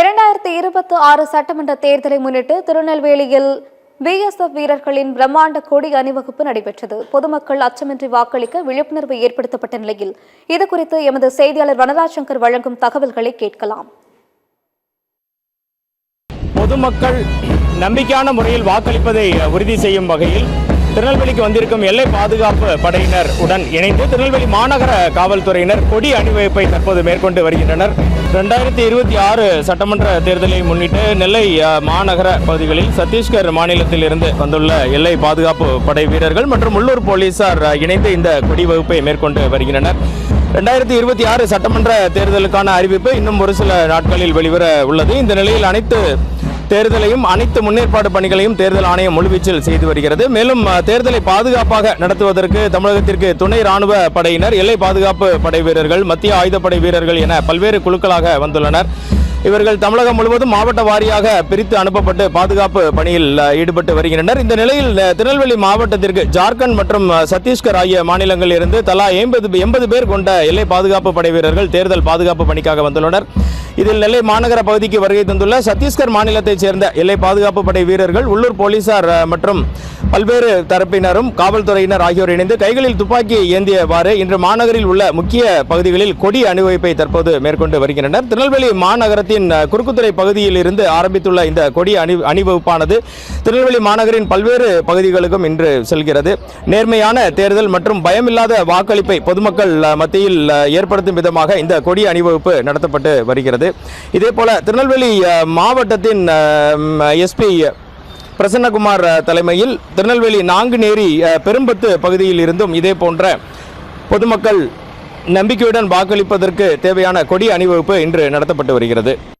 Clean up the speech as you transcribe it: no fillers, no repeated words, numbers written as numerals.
2026 சட்டமன்ற தேர்தலை முன்னிட்டு திருநெல்வேலியில் பிஎஸ்எஃப் வீரர்களின் பிரம்மாண்ட கொடி அணிவகுப்பு நடைபெற்றது. பொதுமக்கள் அச்சமின்றி வாக்களிக்க விழிப்புணர்வு ஏற்படுத்தப்பட்ட நிலையில் இதுகுறித்து எமது செய்தியாளர் வனராஜ் சங்கர் வழங்கும் தகவல்களை கேட்கலாம். பொதுமக்கள் நம்பிக்கையான முறையில் வாக்களிப்பதை உறுதி செய்யும் வகையில் திருநெல்வேலிக்கு வந்திருக்கும் எல்லை பாதுகாப்பு படையினர் உடன் இணைந்து திருநெல்வேலி மாநகர காவல்துறையினர் கொடி அணிவகுப்பை தற்போது மேற்கொண்டு வருகின்றனர். 2026 சட்டமன்ற தேர்தலை முன்னிட்டு நெல்லை மாநகர பகுதிகளில் சத்தீஸ்கர் மாநிலத்தில் இருந்து வந்துள்ள எல்லை பாதுகாப்பு படை வீரர்கள் மற்றும் உள்ளூர் போலீசார் இணைந்து இந்த கொடி வகுப்பை மேற்கொண்டு வருகின்றனர். 2026 சட்டமன்ற தேர்தலுக்கான அறிவிப்பு இன்னும் ஒரு சில நாட்களில் வெளிவர உள்ளது. இந்த நிலையில் அனைத்து தேர்தலையும் அனைத்து முன்னேற்பாடு பணிகளையும் தேர்தல் ஆணையம் முழுவீச்சில் செய்து வருகிறது. மேலும் தேர்தலை பாதுகாப்பாக நடத்துவதற்கு தமிழகத்திற்கு துணை ராணுவ படையினர், எல்லை பாதுகாப்பு படை வீரர்கள், மத்திய ஆயுதப்படை வீரர்கள் என பல்வேறு குழுக்களாக வந்துள்ளனர். இவர்கள் தமிழகம் முழுவதும் மாவட்ட வாரியாக பிரித்து அனுப்பப்பட்டு பாதுகாப்பு பணியில் ஈடுபட்டு வருகின்றனர். இந்த நிலையில் திருநெல்வேலி மாவட்டத்திற்கு ஜார்க்கண்ட் மற்றும் சத்தீஸ்கர் ஆகிய மாநிலங்களில் இருந்து தலா 80 பேர் கொண்ட எல்லை பாதுகாப்பு படை வீரர்கள் தேர்தல் பாதுகாப்பு பணிக்காக வந்துள்ளனர். இதில் நெல்லை மாநகர பகுதிக்கு வருகை தந்துள்ள சத்தீஸ்கர் மாநிலத்தைச் சேர்ந்த எல்லை பாதுகாப்பு படை வீரர்கள், உள்ளூர் போலீசார் மற்றும் பல்வேறு தரப்பினரும் காவல்துறையினர் ஆகியோர் இணைந்து கைகளில் துப்பாக்கி ஏந்தியவாறு இன்று மாநகரில் உள்ள முக்கிய பகுதிகளில் கொடி அணிவகுப்பை தற்போது மேற்கொண்டு வருகின்றனர். திருநெல்வேலி மாநகரத்தின் குறுக்குத்துறை பகுதியில் இருந்து ஆரம்பித்துள்ள இந்த கொடி அணிவகுப்பானது திருநெல்வேலி மாநகரின் பல்வேறு பகுதிகளுக்கும் இன்று செல்கிறது. நேர்மையான தேர்தல் மற்றும் பயமில்லாத வாக்களிப்பை பொதுமக்கள் மத்தியில் ஏற்படுத்தும் விதமாக இந்த கொடி அணிவகுப்பு நடத்தப்பட்டு வருகிறது. இதேபோல திருநெல்வேலி மாவட்டத்தின் எஸ்பி பிரசன்னகுமார் தலைமையில் திருநெல்வேலி நாங்குநேரி பெரும்பத்து பகுதியில் இருந்தும் இதே போன்ற பொதுமக்கள் நம்பிக்கையுடன் வாக்களிப்பதற்கு தேவையான கொடி அணிவகுப்பு இன்று நடத்தப்பட்டு வருகிறது.